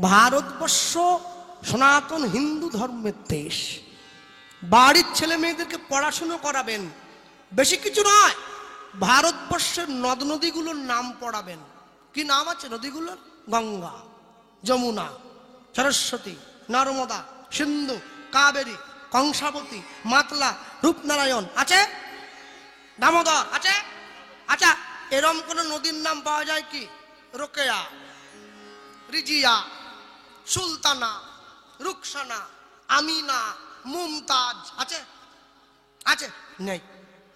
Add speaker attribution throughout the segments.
Speaker 1: ভারতবর্ষ সনাতন হিন্দু ধর্মের দেশ। বাড়ির ছেলে মেয়েদেরকে পড়াশুনো করাবেন, বেশি কিছু নয়। ভারতবর্ষের নদ নদীগুলোর নাম পড়াবেন। কি নাম আছে নদীগুলোর? গঙ্গা, যমুনা, সরস্বতী, নর্মদা, সিন্ধু, কাবেরী, কংসাবতী, মাতলা, রূপনারায়ণ আছে, দামোদর আছে। আচ্ছা, এরম কোন নদীর নাম পাওয়া যায় কি? রোকেয়া, রিজিয়া, সুলতানা, রুকসানা, আমিনা, মুমতাজ আছে? আছে? নেই,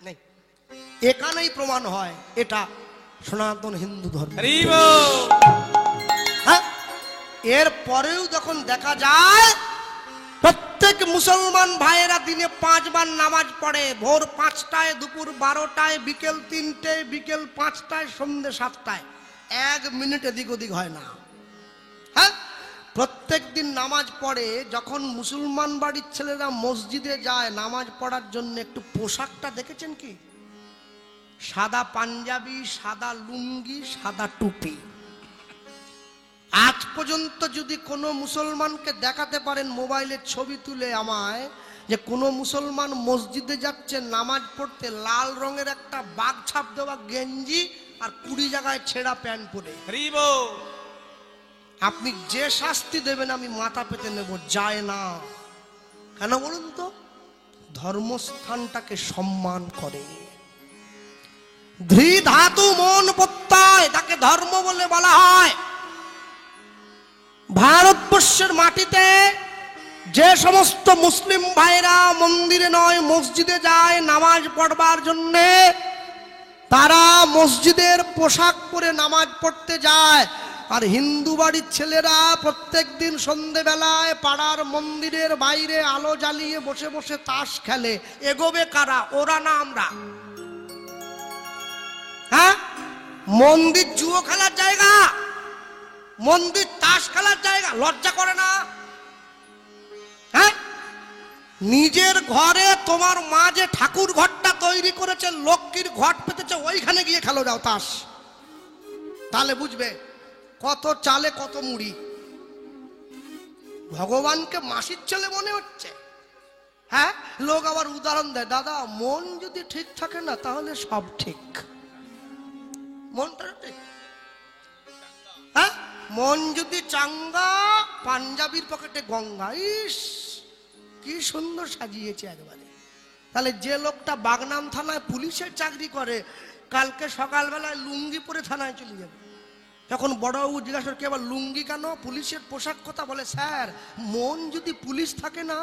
Speaker 1: নেই। এখানেই প্রমাণ হয় এটা সনাতন হিন্দু ধর্ম। হ্যাঁ, এর পরেও যখন দেখা যায় প্রত্যেক মুসলমান ভাইয়েরা দিনে 5 বার নামাজ পড়ে, ভোর 5টায়, দুপুর 12টায়, বিকেল 3টায়, বিকেল 5টায়, সন্ধ্যে 7টায়, 1 মিনিট এদিক ওদিক হয় না। হ্যাঁ, প্রত্যেক দিন নামাজ পড়ে। যখন মুসলমান বাড়ির ছেলেরা মসজিদে যায় নামাজ পড়ার জন্য, একটু পোশাকটা দেখেছেন কি? সাদা পাঞ্জাবি, সাদা লুঙ্গি, সাদা টুপি। আজ পর্যন্ত যদি কোনো মুসলমানকে দেখাতে পারেন মোবাইলের ছবি তুলে আমায়, যে কোনো মুসলমান মসজিদে যাচ্ছে নামাজ পড়তে লাল রঙের একটা বাগ ছাপ দেওয়া গেঞ্জি আর 20 জায়গায় ছেঁড়া প্যান্ট পরে, আপনি যে শাস্তি দেবেন আমি মাথা পেতে নেব, যায় না। কেন বলুন তো? ধর্মস্থানটাকে সম্মান করে। ধৃ ধাতু মন প্রত্যয়, তাকে ধর্ম বলে বলা হয়। ভারতবর্ষের মাটিতে যে সমস্ত মুসলিম ভাইরা মন্দিরে নয় মসজিদে যায় নামাজ পড়বার জন্যে, তারা মসজিদের পোশাক পরে নামাজ পড়তে যায়। আর হিন্দু বাড়ির ছেলেরা প্রত্যেক দিন সন্ধেবেলায় পাড়ার মন্দিরের বাইরে আলো জ্বালিয়ে বসে বসে তাস খেলে। এগোবে কারা? ওরা না আমরা। হ্যাঁ, মন্দির জুয়ো খেলার জায়গা, মন্দির তাস খেলার জায়গা। লজ্জা করে না? হ্যাঁ, নিজের ঘরে তোমার মা যে ঠাকুর ঘরটা তৈরি করেছে, লক্ষ্মীর ঘট পেতেছে, ওইখানে গিয়ে খেলো যাও তাস। তাহলে বুঝবে কত চালে কত মুড়ি। ভগবানকে মাসির ছেলে মনে হচ্ছে। হ্যাঁ, লোক আবার উদাহরণ দেয়, দাদা মন যদি ঠিক থাকে না তাহলে সব ঠিক। মনটা ঠিক, হ্যাঁ, মন যদি চাঙ্গা, পাঞ্জাবির পকেটে গঙ্গা। ইস কি সুন্দর সাজিয়েছে একবারে। তাহলে যে লোকটা বাগনান থানায় পুলিশের চাকরি করে, কালকে সকালবেলায় লুঙ্গি পরে থানায় চলে যাবে। যখন বড়বাবু জিজ্ঞাসা করে, আবার লুঙ্গি কেন? পুলিশের পোশাক কথা বলে। স্যার, মন যদি পুলিশ থাকে না,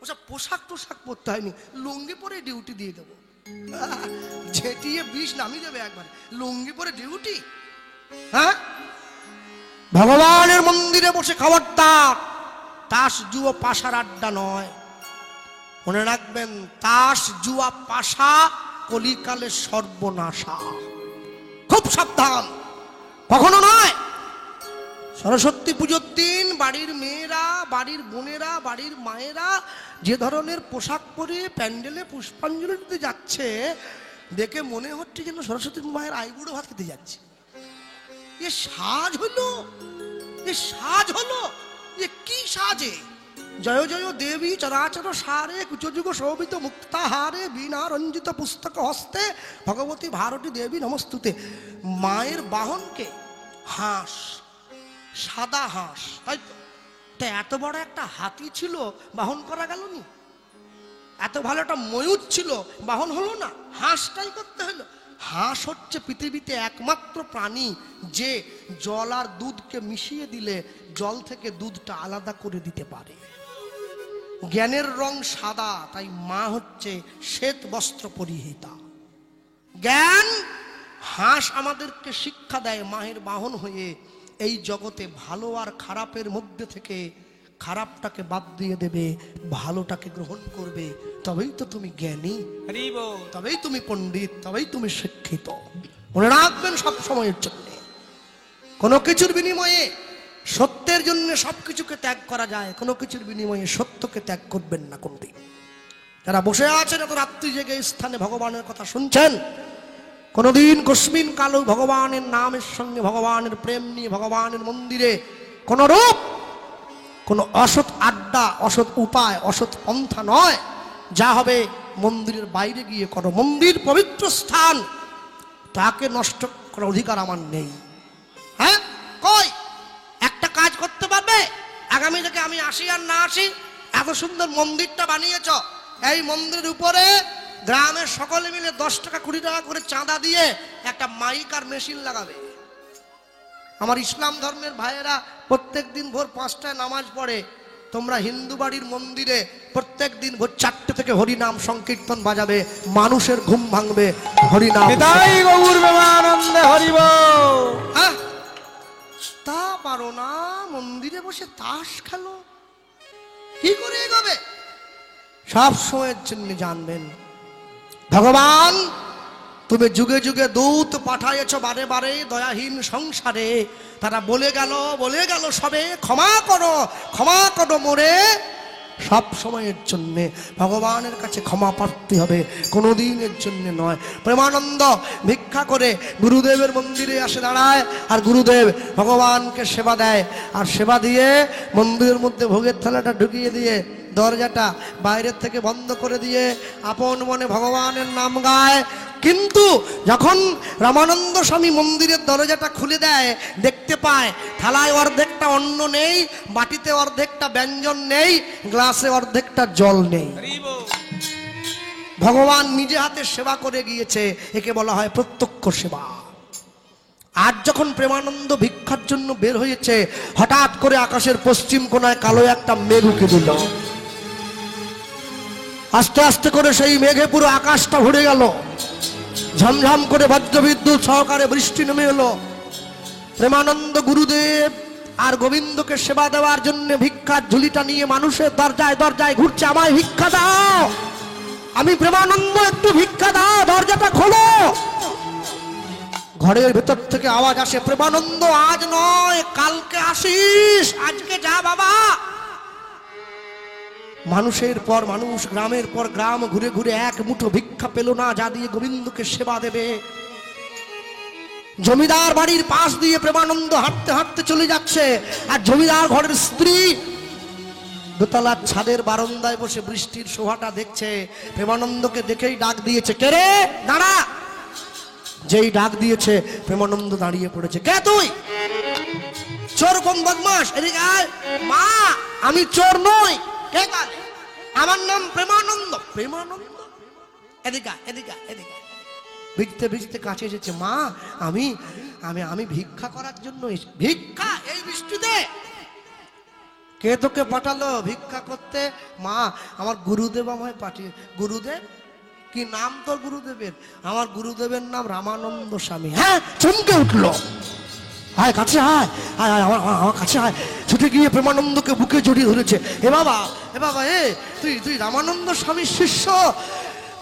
Speaker 1: ওসব পোশাক টোশাক পরতে হয়নি, লুঙ্গি পরে ডিউটি দিয়ে দেবো। ঝেঁটিয়ে বিষ নামিয়ে দেবে একবারে, লুঙ্গি পরে ডিউটি। হ্যাঁ, ভগবানের মন্দিরে বসে খাবার তাস জুয়া পাশার আড্ডা নয়। মনে রাখবেন, তাস জুয়া পাশা কলিকালের সর্বনাশা। খুব সাবধান, কখনো নয়। সরস্বতী পুজোর দিন বাড়ির মেয়েরা, বাড়ির বোনেরা, বাড়ির মায়েরা যে ধরনের পোশাক পরে প্যান্ডেলে পুষ্পাঞ্জলি দিতে যাচ্ছে, দেখে মনে হচ্ছে যেন সরস্বতী মায়ের আইবুড়ো ভাত খেতে যাচ্ছে। এ সাজ হলো, এ সাজ হলো, এ কি সাজে? জয় জয় দেবী চরাচর সারে কুচযুগ শোভিত মুক্তাহারে বীণা রঞ্জিত পুস্তক হস্তে ভগবতী ভারতী দেবী নমস্তুতে। মায়ের বাহনকে হাঁস, সাদা হাঁস, তাই তো? এত বড় একটা হাতি ছিল, বাহন করা গেল নি? এত ভালো একটা ময়ূর ছিল, বাহন হলো না? হাঁসটাই করতে হলো। হাঁস হচ্ছে পৃথিবীতে একমাত্র প্রাণী যে জল আর দুধকে মিশিয়ে দিলে জল থেকে দুধটা আলাদা করে দিতে পারে। জ্ঞানের রং সাদা, তাই মা হচ্ছে শ্বেত বস্ত্র পরিহিতা। জ্ঞান, হাঁস আমাদেরকে শিক্ষা দেয় মায়ের বাহন হয়ে এই জগতে ভালো আর খারাপের মধ্যে থেকে খারাপটাকে বাদ দিয়ে দেবে, ভালোটাকে গ্রহণ করবে। তবেই তো তুমি জ্ঞানী, তবেই তুমি পণ্ডিত, তবেই তুমি শিক্ষিত। মনে রাখবেন সব সময়ের জন্য, কোনো কিছুর বিনিময়ে সত্যের জন্য সবকিছুকে ত্যাগ করা যায়, কোনো কিছুর বিনিময়ে সত্যকে ত্যাগ করবেন না কোনদিন। যারা বসে আছেন এত রাত্রি জেগে স্থানে ভগবানের কথা শুনছেন, কোনোদিন কস্মিন কালো ভগবানের নামের সঙ্গে ভগবানের প্রেম নিয়ে ভগবানের মন্দিরে কোন রূপ, কোন অসৎ আড্ডা, অসৎ উপায়, অসৎ পন্থা নয়। যা হবে মন্দিরের বাইরে গিয়ে করো। মন্দির পবিত্র স্থান, তাকে নষ্ট করার অধিকার আমার নেই। হ্যাঁ, কই একটা কাজ করতে পারবে? আগামী থেকে আমি আসি আর না আসি, এত সুন্দর মন্দিরটা বানিয়েছ, এই মন্দিরের উপরে গ্রামের সকলে মিলে 10 টাকা 20 টাকা করে চাঁদা দিয়ে একটা মাইক আর মেশিন লাগাবে। আমার ইসলাম ধর্মের ভাইয়েরা প্রত্যেক দিন ভোর 5টায় নামাজ পড়ে, তোমরা হিন্দু বাড়ির মন্দিরে প্রত্যেক দিন ভোর 4টে থেকে হরিনাম সংকীর্তন বাজাবে, মানুষের ঘুম ভাঙবে, হরিনাম। হ্যাঁ, তা পারো না, মন্দিরে বসে তাস খেলো, কি করে এগোবে? সব সময়ের জন্য জানবেন, ভগবান তুমি যুগে যুগে দূত পাঠাইছ বারে বারে দয়াহীন সংসারে, তারা বলে গেল সবে ক্ষমা করো মোরে। সব সময়ের জন্য ভগবানের কাছে ক্ষমা প্রার্থী হবে, কোনোদিনের জন্য নয়। প্রেমানন্দ ভিক্ষা করে গুরুদেবের মন্দিরে আসে দাঁড়ায়, আর গুরুদেব ভগবানকে সেবা দেয়, আর সেবা দিয়ে মন্দিরের মধ্যে ভোগের থালাটা ঢুকিয়ে দিয়ে দরজাটা বাইরের থেকে বন্ধ করে দিয়ে আপন মনে ভগবানের নাম গায়। কিন্তু যখন রামানন্দ স্বামী মন্দিরের দরজাটা খুলে দেয়, দেখতে পায় থালায় অর্ধেকটা অন্ন নেই, বাটিতে অর্ধেকটা ব্যঞ্জন নেই, গ্লাসে অর্ধেকটা জল নেই। ভগবান নিজে হাতে সেবা করে গিয়েছে, একে বলা হয় প্রত্যক্ষ সেবা। আজ যখন প্রেমানন্দ ভিক্ষার জন্য বের হয়েছে, হঠাৎ করে আকাশের পশ্চিম কোণায় কালো একটা মেঘ উঠে দিল। আস্তে আস্তে করে সেই মেঘে পুরো আকাশটা ভরে গেল, ঝমঝম করে বজ্রবিদ্যুৎ সহকারে বৃষ্টি নেমে এলো। প্রেমানন্দ গুরুদেব আর গোবিন্দকে সেবা দেওয়ার জন্য ভিক্ষার ঝুলিটা নিয়ে মানুষের দরজায় দরজায় ঘুরছে, আমায় ভিক্ষা দাও, আমি প্রেমানন্দ, একটু ভিক্ষা দাও, দরজাটা খোলো। ঘরের ভেতর থেকে আওয়াজ আসে, প্রেমানন্দ আজ নয় কালকে আসিস, আজকে যা বাবা। মানুষের পর মানুষ, গ্রামের পর গ্রাম ঘুরে ঘুরে এক মুঠো ভিক্ষা পেল না যা দিয়ে গোবিন্দকে সেবা দেবে। জমিদার বাড়ির পাশ দিয়ে প্রেমানন্দ হাঁটতে হাঁটতে চলে যাচ্ছে, আর জমিদার ঘরের স্ত্রী দোতলার ছাদের বারান্দায় বসে বৃষ্টির শোভাটা দেখছে। প্রেমানন্দকে দেখেই ডাক দিয়েছে, কে রে, দাঁড়া। যেই ডাক দিয়েছে প্রেমানন্দ দাঁড়িয়ে পড়েছে। কে তুই? চোর কোন বদমাস, এদিকে আয়। মা, আমি চোর নই। কে কালে? আমার নাম প্রেমানন্দ। প্রেমানন্দ? এদিকে এদিকে এদিকে। ভিজতে ভিজতে কাছে এসেছে। মা, আমি আমি আমি ভিক্ষা করার জন্য। ভিক্ষা এই বৃষ্টিতে? কে তোকে পাঠালো ভিক্ষা করতে? মা, আমার গুরুদেব আমায় পাঠিয়ে। গুরুদেব? কি নাম তোর গুরুদেবের? আমার গুরুদেবের নাম রামানন্দ স্বামী। হ্যাঁ, চমকে উঠলো। আয় কাছে আয়, আয় আয় আমার কাছে আয়। ছুটে গিয়ে প্রেমানন্দকে বুকে জড়িয়ে ধরেছে। এ বাবা, এ বাবা, এ তুই রামানন্দ স্বামীর শিষ্য?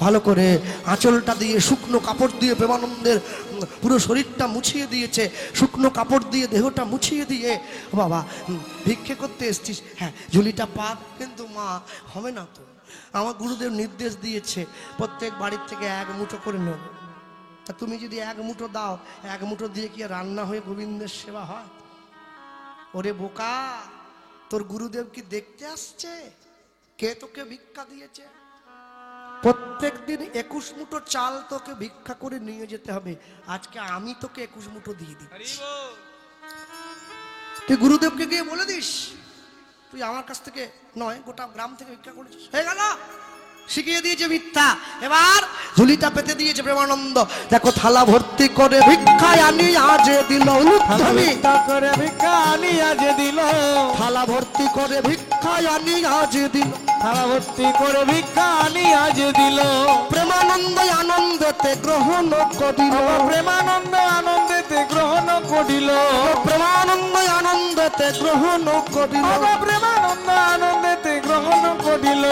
Speaker 1: ভালো করে আঁচলটা দিয়ে শুকনো কাপড় দিয়ে প্রেমানন্দের পুরো শরীরটা মুছিয়ে দিয়েছে, শুকনো কাপড় দিয়ে দেহটা মুছিয়ে দিয়ে। বাবা, ভিক্ষে করতে এসছিস? হ্যাঁ, ঝুলিটা পাক। কিন্তু মা, হবে না তো, আমার গুরুদেব নির্দেশ দিয়েছে প্রত্যেক বাড়ির থেকে এক মুঠো করে নেব। তা তুমি যদি এক মুঠো দাও, এক মুঠো দিয়ে কি রান্না হয়ে গোবিন্দের সেবা হয়? ওরে বোকা, তোর গুরুদেব কি দেখতে আসছে? কে তোকে ভিক্ষা দিয়েছে? প্রত্যেক দিন 21 মুঠো চাল তোকে ভিক্ষা করে নিয়ে যেতে হবে। আজকে আমি তোকে 21 মুঠো দিয়ে দিচ্ছি। তুই গুরুদেবকে গিয়ে বলে দিস তুই আমার কাছ থেকে নয়, গোটা গ্রাম থেকে ভিক্ষা করেছিস। হয়ে গেল, শিখিয়ে দিয়েছে মিথ্যা। এবার ঝুলিটা পেতে দিয়েছে প্রেমানন্দ। দেখো, থালা ভর্তি করে ভিক্ষায় আনি আজ দিল, করে ভিক্ষা আনি আজ দিল, থালা ভর্তি করে ভিক্ষায় আনি আজ দিল, থালা ভর্তি করে ভিক্ষা আনি আজ দিল। প্রেমানন্দ আনন্দেতে গ্রহণ করিল, প্রেমানন্দ আনন্দেতে গ্রহণ করিল, প্রেমানন্দ আনন্দেতে গ্রহণ করিল, প্রেমানন্দ আনন্দেতে গ্রহণ করিল।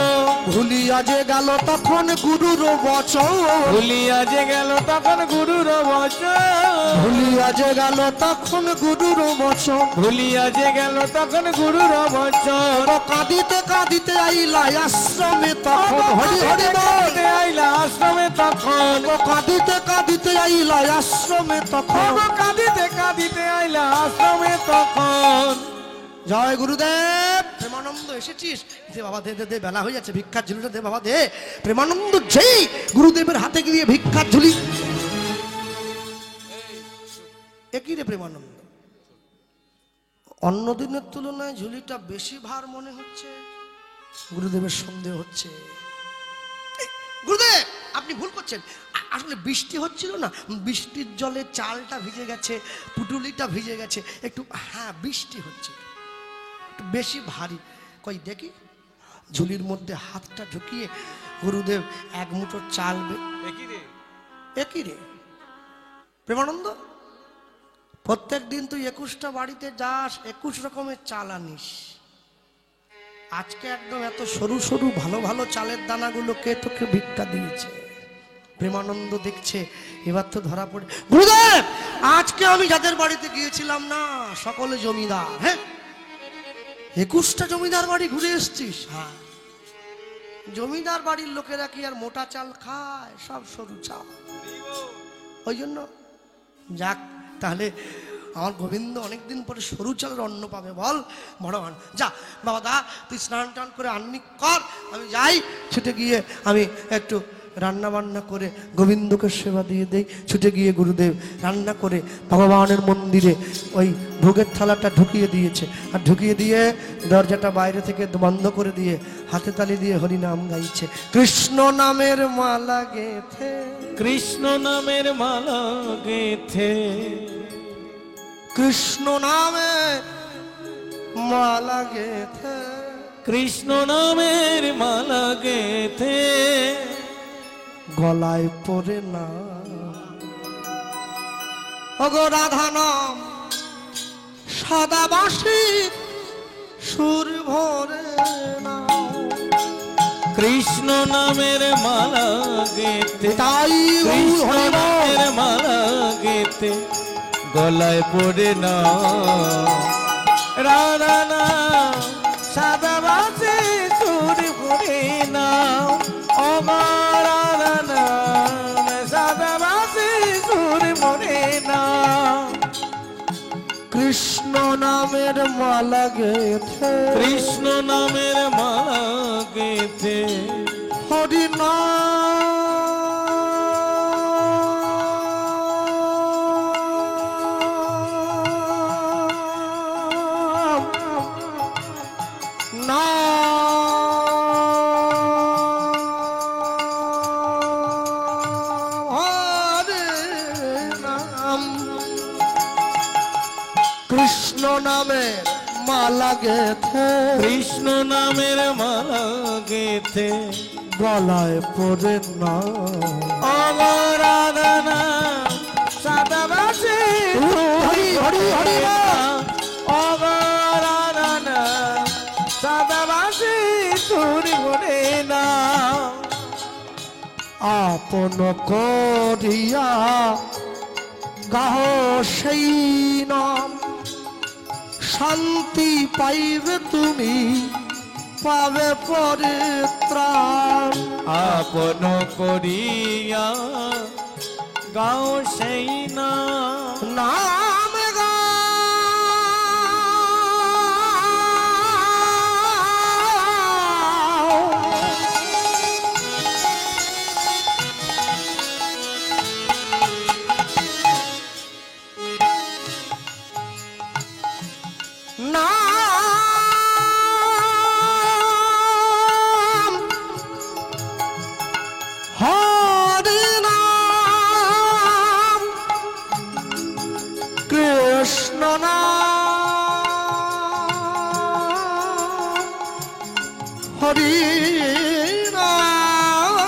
Speaker 1: ভুলিয়া যে গেল তখন গুরুর বচন, ভুলিয়া যে গেল তখন গুরুর বচন, ভুলিয়া যে গেল তখন গুরুর বচন, ভুলিয়া যে গেল তখন গুরুর বচন। কাঁদিতে কাঁদিতে আইলা আশ্রমে তখন, হরি হরি বল, আইলা আশ্রমে তখন, কাঁদিতে কাঁদিতে আইলা আশ্রমে তখন, কাঁদিতে কাঁদিতে আইলা আশ্রমে তখন। জয় গুরুদেব। প্রেমানন্দ এসেছিস? দে বাবা, দে দে দে, বেলা হয়ে যাচ্ছে, ভিক্ষার ঝুলিটা দে বাবা, দে। প্রেমানন্দ যেই গুরুদেবের হাতে গিয়ে ভিক্ষার ঝুলি, একই রে প্রেমানন্দ, অন্য দিনের তুলনায় ঝুলিটা বেশি ভার মনে হচ্ছে। গুরুদেবের সন্দেহ হচ্ছে। গুরুদেব আপনি ভুল করছেন, আসলে বৃষ্টি হচ্ছিল না, বৃষ্টির জলে চালটা ভিজে গেছে, পুটুলিটা ভিজে গেছে একটু, হ্যাঁ বৃষ্টি হচ্ছে, একটু বেশি ভারী। কই দেখি, ঝুলির মধ্যে হাতটা ঢুকিয়ে গুরুদেব এক মুঠো চাল, একই রে প্রেমানন্দ, প্রত্যেক দিন তুই 21টা বাড়িতে যাস, 21 রকমের চাল আনিস, আজকে একদম এত সরু সরু ভালো ভালো চালের দানাগুলো কে তোকে ভিক্ষা দিয়েছে? প্রেমানন্দ দেখছে এবার তো ধরা পড়ে। গুরুদেব আজকে আমি যাদের বাড়িতে গিয়েছিলাম না, সকলে জমিদার। হ্যাঁ 21টা জমিদার বাড়ি ঘুরে এসছিস? হ্যাঁ। জমিদার বাড়ির লোকেরা কি আর মোটা চাল খায়? সব সরু চাল। ওই জন্য যাক, তাহলে আমার গোবিন্দ অনেকদিন পরে সরু চালের অন্ন পাবে, বল ভগবান। যা বাবা দা, তুই স্নান টান করে আন্নি কর, আমি যাই, ছুটে গিয়ে আমি একটু রান্না বান্না করে গোবিন্দকে সেবা দিয়ে দেই। ছুটে গিয়ে গুরুদেব রান্না করে ভগবানের মন্দিরে ওই ভোগের থালাটা ঢুকিয়ে দিয়েছে, আর ঢুকিয়ে দিয়ে দরজাটা বাইরে থেকে বন্ধ করে দিয়ে হাতে তালি দিয়ে হরিনাম গাইছে। কৃষ্ণ নামের মালা গেথে,
Speaker 2: কৃষ্ণ নামের মালা গেথে,
Speaker 1: কৃষ্ণ নামে মালা গেথে,
Speaker 2: কৃষ্ণ নামের মালা গেথে,
Speaker 1: গলায় পরে না ওগো রাধা নাম, সাদা বাঁশি সুর ভরে না।
Speaker 2: কৃষ্ণ নামের মালা গেথে,
Speaker 1: তাই
Speaker 2: কৃষ্ণ নামের মালা গেথে, গলায় পড়ে না রাধা নাম, সাদা বাঁশি সুর ভরে না। ও মা রাধা নাম, সাদা বাঁশি সুর ভরে না।
Speaker 1: কৃষ্ণ নামের মালা গেথে,
Speaker 2: কৃষ্ণ নামের মালা গেথে,
Speaker 1: হরি কৃষ্ণ নামের মালা গেথে,
Speaker 2: কৃষ্ণ নামের মালা গেথে,
Speaker 1: গলায় পরে না
Speaker 2: রাধা নাম, সাদা বাঁশি
Speaker 1: হরি হরি হরি
Speaker 2: রাধা নাম, সাদা বাঁশি সুর ভরে না।
Speaker 1: আপন করিয়া গাহ সেই নাম, শান্তি পাইবে তুমি, পাবে পরে ত্রাণ।
Speaker 2: আপন করিয়া গাও সেই নাম,
Speaker 1: নাম গাও, নাম হরি নাম, কৃষ্ণ নাম, হরি নাম,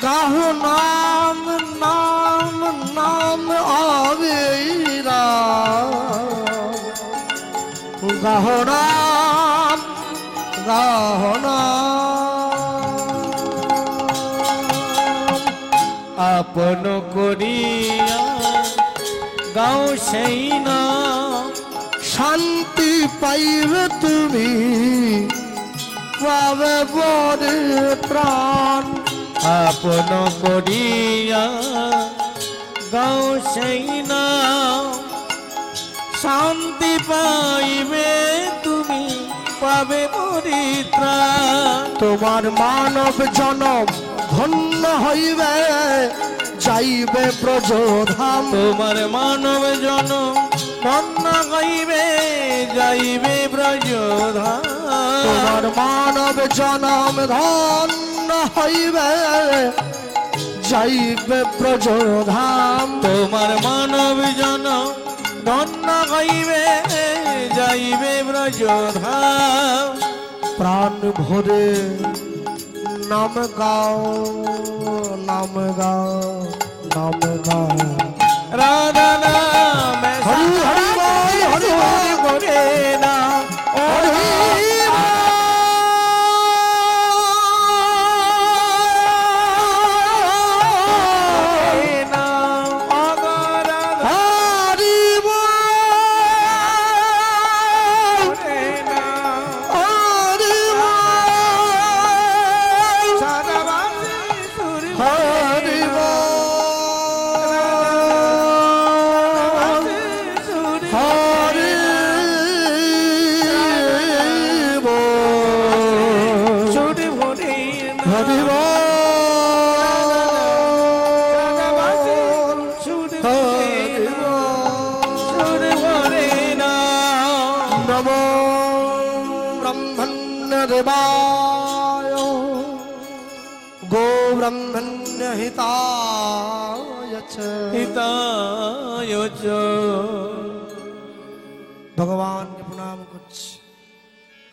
Speaker 1: গাহ নাম, নাম নাম অবিরাম, গাহ নাম, গাহ নাম।
Speaker 2: আপন করিয়া গাও সেই নাম,
Speaker 1: শান্তি পাইবে তুমি, পাবে পরে প্রাণ।
Speaker 2: আপন করিয়া গাও সেই নাম, শান্তি পাইবে তুমি পাবে পরিত্রাণ
Speaker 1: তোমার মানব জনম ধন্য হইবে যাইবে ব্রজধাম
Speaker 2: তোমার মানব জন ধন্য হইবে যাইবে ব্রজধাম
Speaker 1: তোমার মানব জনম ধন্য হইবে যাইবে ব্রজধাম
Speaker 2: তোমার মানব জন ধন্য হইবে যাইবে ব্রজধাম
Speaker 1: প্রাণ ভরে নাম গাও নাম গাও নাম গাও
Speaker 2: রাধা নাম
Speaker 1: হরি হরি বল, হরি বল।
Speaker 2: করে না ও না অগরা
Speaker 1: হরি বল,
Speaker 2: করে না
Speaker 1: হরি বল,
Speaker 2: সারাবাসী সুরি
Speaker 1: হরি বল,
Speaker 2: সুরি
Speaker 1: হরি বল,
Speaker 2: সুরি ভরে
Speaker 1: হরি বল,
Speaker 2: সুরি
Speaker 1: হরি বল।
Speaker 2: সুরি ভরে না
Speaker 1: নমো ব্রহ্মণ্যদেবায় গো ব্রহ্মণ্য হিতায় চ।
Speaker 2: হিতায় চ
Speaker 1: ভগবানকে প্রণাম করছি।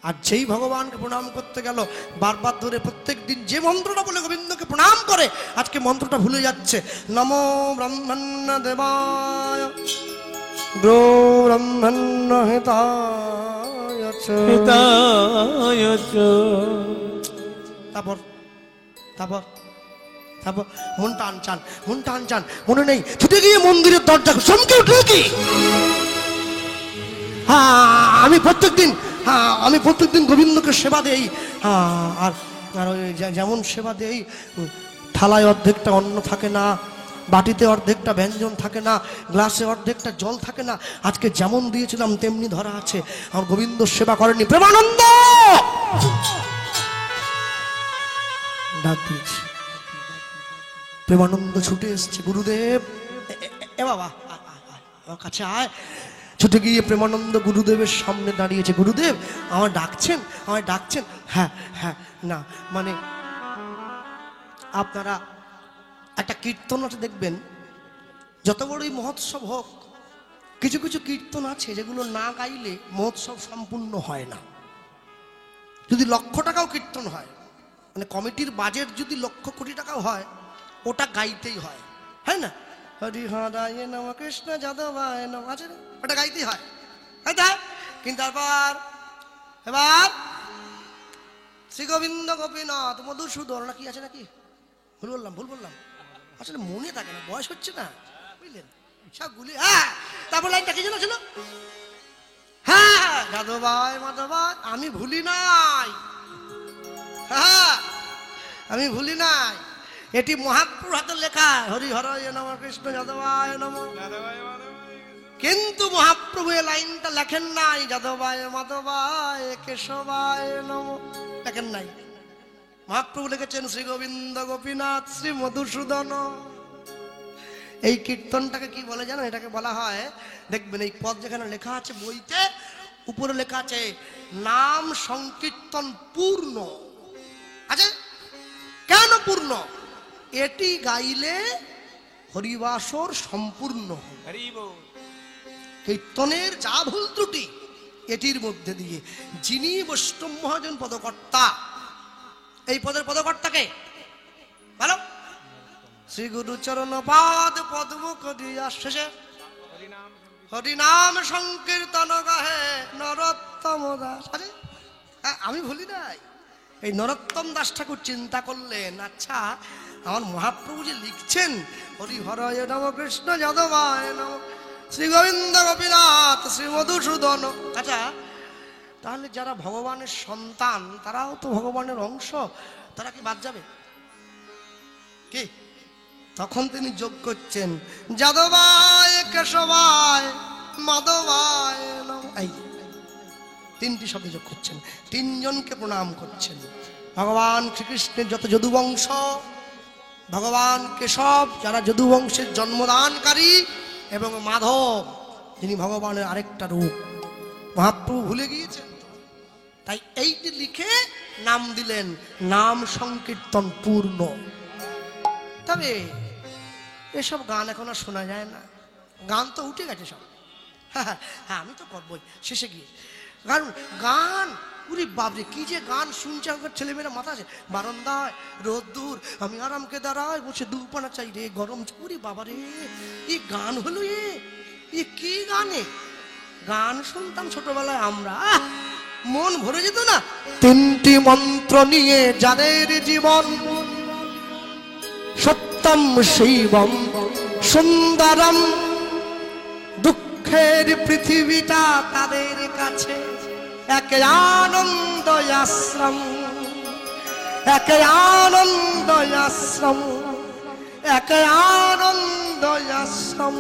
Speaker 1: আর যেই ভগবানকে প্রণাম করতে গেল বারবার ধরে প্রত্যেক দিন যে মন্ত্রটা বলে গোবিন্দকে প্রণাম করে আজকে মন্ত্রটা ভুলে যাচ্ছে। নমো ব্রহ্মণ্য দেবায় গো ব্রহ্মণ্য হিতায় চ।
Speaker 2: হিতায় চ
Speaker 1: তারপর তারপর তারপর মন টান চান মন টান চান মনে নেই ছুটে গিয়ে মন্দিরের দরজা চমকে উঠলো কি আমি প্রত্যেকদিন গোবিন্দকে সেবা দেই। আর আর ওই যেমন সেবা দেই থালায় অর্ধেকটা অন্ন থাকে না, বাটিতে অর্ধেকটা ব্যঞ্জন থাকে না, গ্লাসে অর্ধেকটা জল থাকে না। আজকে যেমন দিয়েছিলাম তেমনি ধরা আছে। আমার গোবিন্দ সেবা করেনি। প্রেমানন্দ ডাক দিয়েছি। প্রেমানন্দ ছুটে এসছে। গুরুদেব এ বাবা আমার কাছে আয়। ছুটে গিয়ে প্রেমানন্দ গুরুদেবের সামনে দাঁড়িয়েছে। গুরুদেব আমার ডাকছেন, আমায় ডাকছেন? হ্যাঁ হ্যাঁ না মানে আপনারা একটা কীর্তন আছে দেখবেন, যত বড়ই মহোৎসব হোক কিছু কিছু কীর্তন আছে যেগুলো না গাইলে মহোৎসব সম্পূর্ণ হয় না। যদি লক্ষ টাকাও কীর্তন হয়, মানে কমিটির বাজেট যদি লক্ষ কোটি টাকাও হয়, ওটা গাইতেই হয়, হয় না? হরি হরায় নম কৃষ্ণ যাদবায় নম, আছে না? ওটা গাইতেই হয়, হয় তাই? কিন্তু এবার শ্রী গোবিন্দ গোপীনাথ মধুসূদন না কি আছে নাকি, ভুল বললাম আসলে মনে থাকে না, বয়স হচ্ছে না, বুঝলেন সবগুলি। হ্যাঁ তারপর লাইনটা কি ছিল? হ্যাঁ যাদবায় মাধবায়, আমি ভুলি নাই। হ্যাঁ আমি ভুলি নাই। এটি মহাপ্রভুর হাতে লেখা, হরি হরায় নম কৃষ্ণ যাদবায় নম। কিন্তু মহাপ্রভু এই লাইনটা লেখেন নাই যাদবায় মাধবায় কেশবায় নম, লেখেন নাই। মহাপ্রভু লিখেছেন শ্রী গোবিন্দ গোপীনাথ শ্রী মধুসূদন। এই কীর্তনটাকে কি বলে জানো? এটাকে বলা হয়, দেখবেন এই পদ যেখানে লেখা আছে বইতে, উপরে লেখা আছে নাম সংকীর্তন পূর্ণ। আচ্ছা কেন পূর্ণ? এটি গাইলে হরিবাসর সম্পূর্ণ। কীর্তনের যা ভুল ত্রুটি এটির মধ্যে দিয়ে, যিনি বৈষ্ণব মহাজন পদকর্তা, এই পদের পদকর্তাকে বলো? শ্রী গুরু চরণ পাদ পদ্ম করিয়া শেষে হরিনাম সংকীর্তন গাহে নরোত্তম দাস। আরে আমি ভুলি নাই। এই নরোত্তম দাস ঠাকুর চিন্তা করলেন, আচ্ছা আমার মহাপ্রভু যে লিখছেন হরি হরয় নম কৃষ্ণ যাদবায় নম শ্রী গোবিন্দ গোপীনাথ শ্রী মধুসূদন, আচ্ছা তাহলে যারা ভগবানের সন্তান তারাও তো ভগবানের অংশ, তারা কি বাদ যাবে কি? তখন তিনি যোগ করছেন যাদবায় কেশবায় মাধবায় নমঃ। এই তিনটি শব্দ যোগ করছেন, তিনজনকে প্রণাম করছেন। ভগবান শ্রীকৃষ্ণের যত যদুবংশ, ভগবান কেশব যারা যদুবংশের জন্মদানকারী, এবং মাধব যিনি ভগবানের আরেকটা রূপ। মহাপ্রভু ভুলে গিয়েছেন, তাই এইটি লিখে নাম দিলেন নাম সংকীর্তন পূর্ণ। তবে এসব গান এখন আর শোনা যায় না, গান তো উঠে গেছে সব। হ্যাঁ, আমি তো করবই শেষে গিয়ে কারণ গান, উরি বাবরে কি যে গান শুনছে আমার ছেলেমেয়েরা মাথা আছে। বারান্দায় রোদ্দুর, আমি আরামকে দাঁড়ায় বসে দুপানা চাই রে, গরম উরি বাবারে এই গান হলো, এ কি গানে গান শুনতাম ছোটবেলায় আমরা, মন ভরে যেত না। তিনটি মন্ত্র নিয়ে যাদের জীবন, সত্যম শিবম সুন্দরম, দুঃখের পৃথিবীটা তাদের কাছে এক আনন্দ আশ্রম, এক আনন্দ আশ্রম, এক আনন্দ আশ্রম।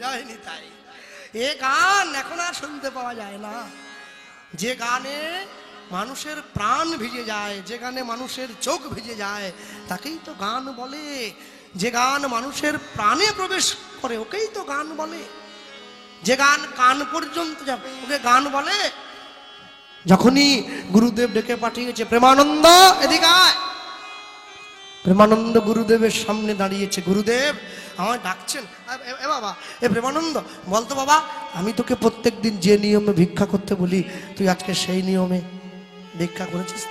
Speaker 1: যায়নি তাই এ গান এখন আর শুনতে পাওয়া যায় না। যে গানে মানুষের প্রাণ ভিজে যায়, যে গানে মানুষের চোখ ভিজে যায়, তাকেই তো গান বলে। যে গান মানুষের প্রাণে প্রবেশ করে ওকেই তো গান বলে। যে গান কান পর্যন্ত যায় ওকে গান বলে। যখনই গুরুদেব ডেকে পাঠিয়েছে, প্রেমানন্দ এদিকে আয়, প্রেমানন্দ গুরুদেবের সামনে দাঁড়িয়েছে। গুরুদেব আমায় ডাকছেন, এ বাবা, এ প্রেমানন্দ বলতো বাবা, আমি তোকে প্রত্যেক দিন যে নিয়মে ভিক্ষা করতে বলি তুই আজকে সেই নিয়মে ভিক্ষা করেছিস?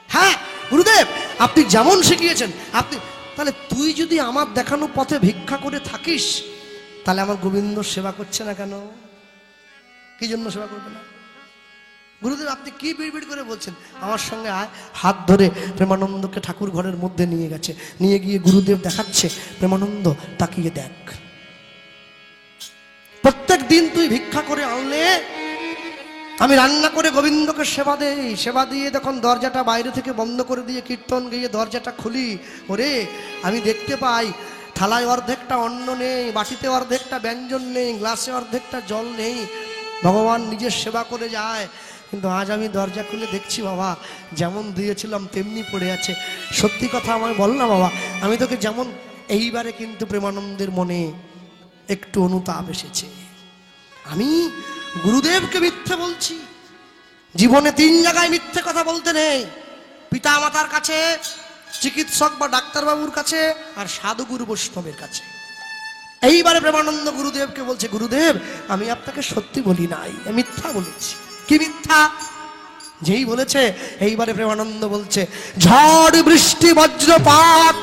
Speaker 1: হ্যাঁ গুরুদেব, আপনি যেমন শিখিয়েছেন। আপনি তাহলে তুই যদি আমার দেখানো পথে ভিক্ষা করে থাকিস, তাহলে আমার গোবিন্দ সেবা করছে না কেন? কি জন্য সেবা করবে না? গুরুদেব আপনি কি বিড়বিড় করে বলছেন? আমার সঙ্গে আয়। হাত ধরে প্রেমানন্দকে ঠাকুর ঘরের মধ্যে নিয়ে গেছে। নিয়ে গিয়ে গুরুদেব দেখাচ্ছে, প্রেমানন্দ তাকিয়ে দেখ, প্রত্যেক দিন তুই ভিক্ষা করে আনলে আমি রান্না করে গোবিন্দকে সেবা দেই। সেবা দিয়ে যখন দরজাটা বাইরে থেকে বন্ধ করে দিয়ে কীর্তন গিয়ে দরজাটা খুলি, ওরে আমি দেখতে পাই থালায় অর্ধেকটা অন্ন নেই, বাটিতে অর্ধেকটা ব্যঞ্জন নেই, গ্লাসে অর্ধেকটা জল নেই। ভগবান নিজের সেবা করে যায়। কিন্তু আজ আমি দরজা খুলে দেখছি বাবা, যেমন দিয়েছিলাম তেমনি পড়ে আছে। সত্যি কথা আমায় বল না বাবা, আমি তোকে যেমন। এইবারে কিন্তু প্রেমানন্দের মনে একটু অনুতাপ এসেছে। আমি গুরুদেবকে মিথ্যে বলছি। জীবনে 3 জায়গায় মিথ্যে কথা বলতে নেই, পিতা মাতার কাছে, চিকিৎসক বা ডাক্তারবাবুর কাছে, আর সাধুগুরু বৈষ্ণবের কাছে। এইবারে প্রেমানন্দ গুরুদেবকে বলছে, গুরুদেব আমি আপনাকে সত্যি বলি নাই, মিথ্যা বলেছি। কি মিথ্যা? যেই বলেছে, এইবারে প্রেমানন্দ বলছে, ঝড় বৃষ্টি বজ্রপাত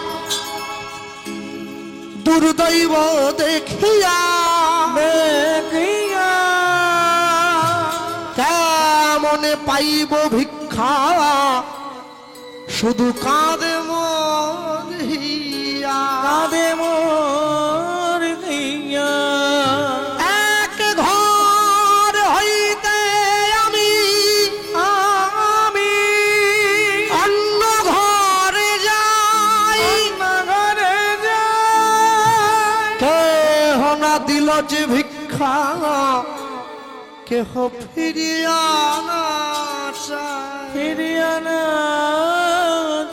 Speaker 1: দুর্দৈব দেখিয়া দেখিয়া কেমনে পাইব ভিক্ষা, শুধু কাঁদে মোর হিয়া, কাঁদে মোর হিয়া। এক ঘর হইতে আমি অন্য ঘরে যাই, ঘরে যাই। কেহ না দিল যে ভিক্ষা, কেহ ফিরিয়া না চায়, ফিরিয়া না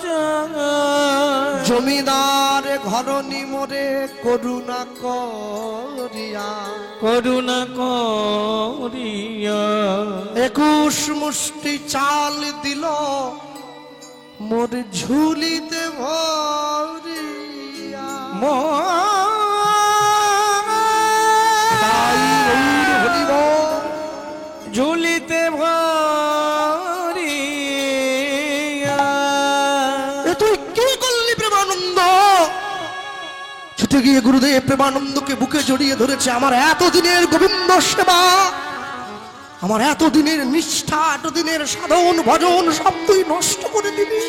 Speaker 1: চায়। জমিদার ঘর নিমরে করুণা করিয়া, করুণা করিয়া 21 মুষ্টি চাল দিল মোর ঝুলিতে ভরিয়া। ঝুলিতে ভরিয়া। তুই কি করলি প্রেমানন্দ? ছুটে গিয়ে গুরুদেব প্রেমানন্দকে বুকে জড়িয়ে ধরেছে। আমার এতদিনের গোবিন্দ সেবা, আমার এতদিনের নিষ্ঠা, এতদিনের সাধন ভজন সব তুই নষ্ট করে দিবি।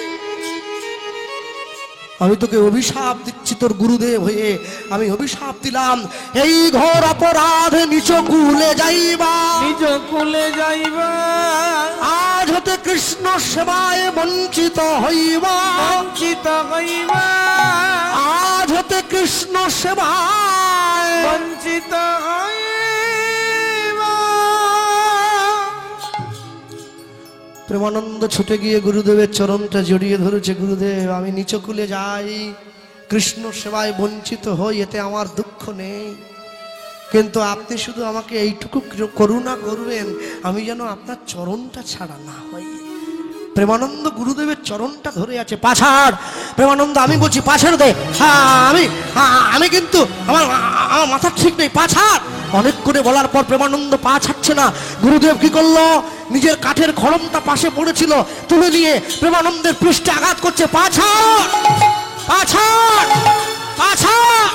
Speaker 1: আমি তোকে অভিশাপ দিচ্ছি, তোর গুরুদেব হয়ে আমি অভিশাপ দিলাম, এই ঘোর অপরাধ নিজ কুলে যাইবা, নিজ কুলে যাইবা। আজ হতে কৃষ্ণ সেবায় বঞ্চিত হইবা,
Speaker 2: বঞ্চিত হইবা,
Speaker 1: আজ হতে কৃষ্ণ সেবায়
Speaker 2: বঞ্চিত হইবা।
Speaker 1: প্রেমানন্দ ছুটে গিয়ে গুরুদেবের চরণটা জড়িয়ে ধরেছে। গুরুদেব, আমি নিচকুলে যাই, কৃষ্ণ সেবায় বঞ্চিত হই, এতে আমার দুঃখ নেই, কিন্তু আপনি শুধু আমাকে এইটুকু করুণা করবেন, আমি যেন আপনার চরণটা ছাড়া না হই। প্রেমানন্দ গুরুদেবের চরণটা ধরে আছে। পাছাড় প্রেমানন্দ, আমি বলছি পাছাড় দে। আমি কিন্তু আমার মাথা ঠিক নেই, পাছাড়। অনেক করে বলার পর প্রেমানন্দ পা ছাড়ছে না। গুরুদেব কি করলো, নিজের কাঠের খড়মটা পাশে পড়েছিল তুলে নিয়ে প্রেমানন্দের পৃষ্ঠে আঘাত করছে। পাছাড়, পাছাড়, পাছাড়।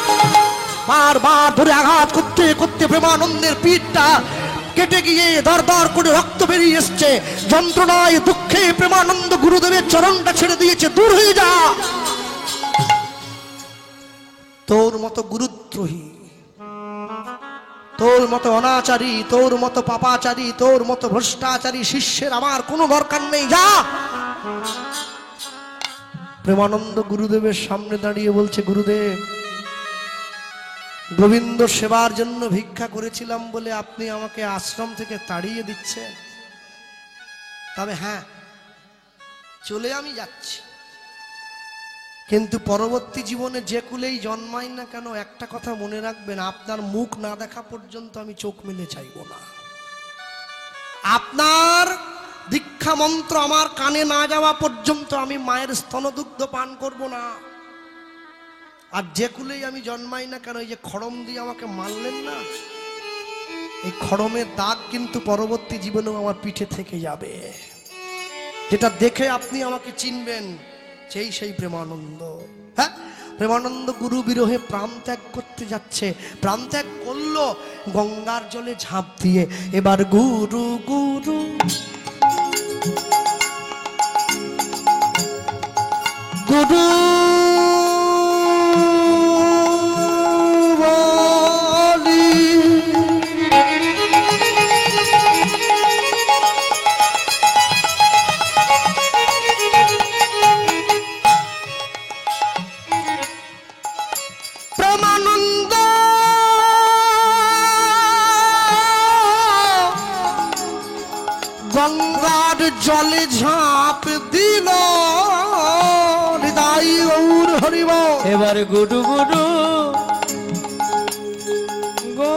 Speaker 1: বারবার ধরে আঘাত করতে করতে প্রেমানন্দের পিঠটা কেটে গিয়ে দর দর করে রক্ত বেরিয়ে এসছে। যন্ত্রণায় দুঃখে প্রেমানন্দ গুরুদেবের চরণটা ছেড়ে দিয়েছে। দূর হয়ে যা, তোর মতো গুরুদ্রোহী, তোর মতো অনাচারী, তোর মতো পাপাচারী, তোর মতো ভ্রষ্টাচারী শিষ্যের আমার কোনো দরকার নেই, যা। প্রেমানন্দ গুরুদেবের সামনে দাঁড়িয়ে বলছে, গুরুদেব, গোবিন্দ সেবার জন্য ভিক্ষা করেছিলাম বলে আপনি আমাকে আশ্রম থেকে তাড়িয়ে দিচ্ছেন, তবে হ্যাঁ, চলে আমি যাচ্ছি, কিন্তু পরবর্তী জীবনে যে কুলেই জন্মাই না কেন, একটা কথা মনে রাখবেন, আপনার মুখ না দেখা পর্যন্ত আমি চোখ মেলে চাইব না। আপনার দীক্ষা মন্ত্র আমার কানে না যাওয়া পর্যন্ত আমি মায়ের স্তনদুগ্ধ পান করব না। আর যে কুলেই আমি জন্মাই না কেন, এই যে খড়ম দিয়ে আমাকে মারলেন না, এই খড়মের দাগ কিন্তু পরবর্তী জীবনেও আমার পিঠে থেকে যাবে। যেটা দেখে আপনি আমাকে চিনবেন, সেই প্রেমানন্দ। হ্যাঁ, প্রেমানন্দ গুরু বিরহে প্রাণ ত্যাগ করতে যাচ্ছে। প্রাণ ত্যাগ করলো গঙ্গার জলে ঝাঁপ দিয়ে। এবার গুরু গুরু গুরু গঙ্গার জলে ঝাঁপ দিল, হৃদয় গৌর হরিব।
Speaker 2: এবার গুডু গুডু গো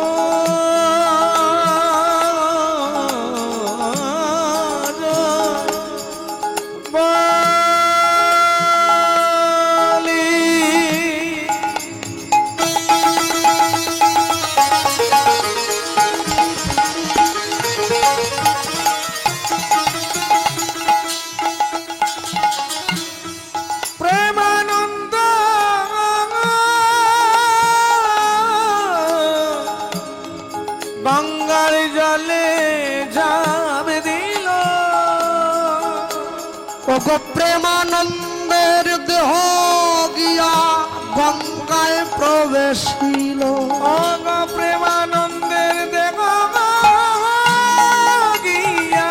Speaker 2: গঙ্গার জলে ঝাঁপ দিল।
Speaker 1: ওগো প্রেমানন্দের দেহ গিয়া গঙ্গায় প্রবেশিল।
Speaker 2: ওগো প্রেমানন্দের দেহ গিয়া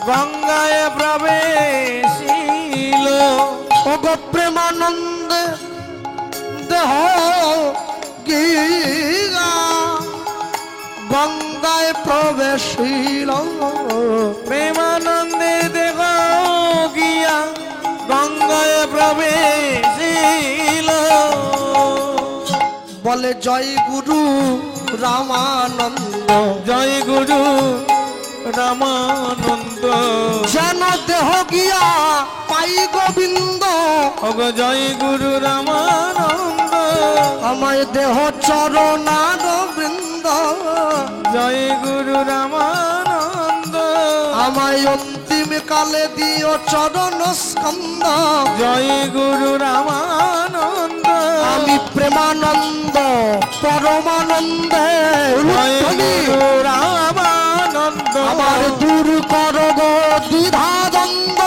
Speaker 2: গঙ্গায় প্রবেশিল।
Speaker 1: ওগো প্রেমানন্দের দেহ গিয়া গঙ্গায় প্রবেশিল।
Speaker 2: প্রেমানন্দের দেহ গিয়া গঙ্গায় প্রবেশিল।
Speaker 1: বলে জয় গুরু রামানন্দ,
Speaker 2: জয় গুরু রামানন্দ।
Speaker 1: যেন দেহ গিয়া পাই গোবিন্দ।
Speaker 2: ওগো জয় গুরু রামানন্দ।
Speaker 1: আমায় দেহ চরণার বৃন্দ।
Speaker 2: জয় গুরু রামানন্দ।
Speaker 1: আমায় অন্তিম কালে দিও চরণ স্কন্দ।
Speaker 2: জয় গুরু রামানন্দ।
Speaker 1: আমি প্রেমানন্দ পরমানন্দে
Speaker 2: জয়
Speaker 1: উলুধ্বনি।
Speaker 2: গুরু রামানন্দ।
Speaker 1: আমার দূর কর গো দ্বিধাদ্বন্দ্ব।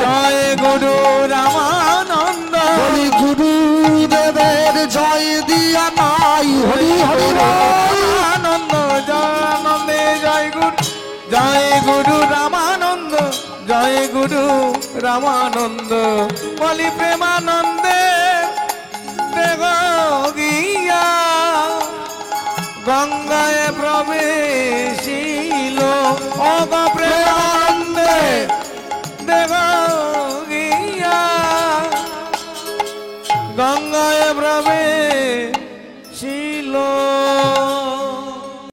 Speaker 2: জয় গুরু রামানন্দ।
Speaker 1: হরি গুরুদেবের জয় দিয়া নাই। হরি হরি বল।
Speaker 2: আনন্দ জয় আনন্দে জয় গুরু। জয় গুরু রামানন্দ। গুরু রামানন্দ বলি প্রেমানন্দে দেখ গিয়া গঙ্গায় প্রবেশিল অগ প্রেমানন্দে দেখ গিয়া গঙ্গায় প্রবেশিল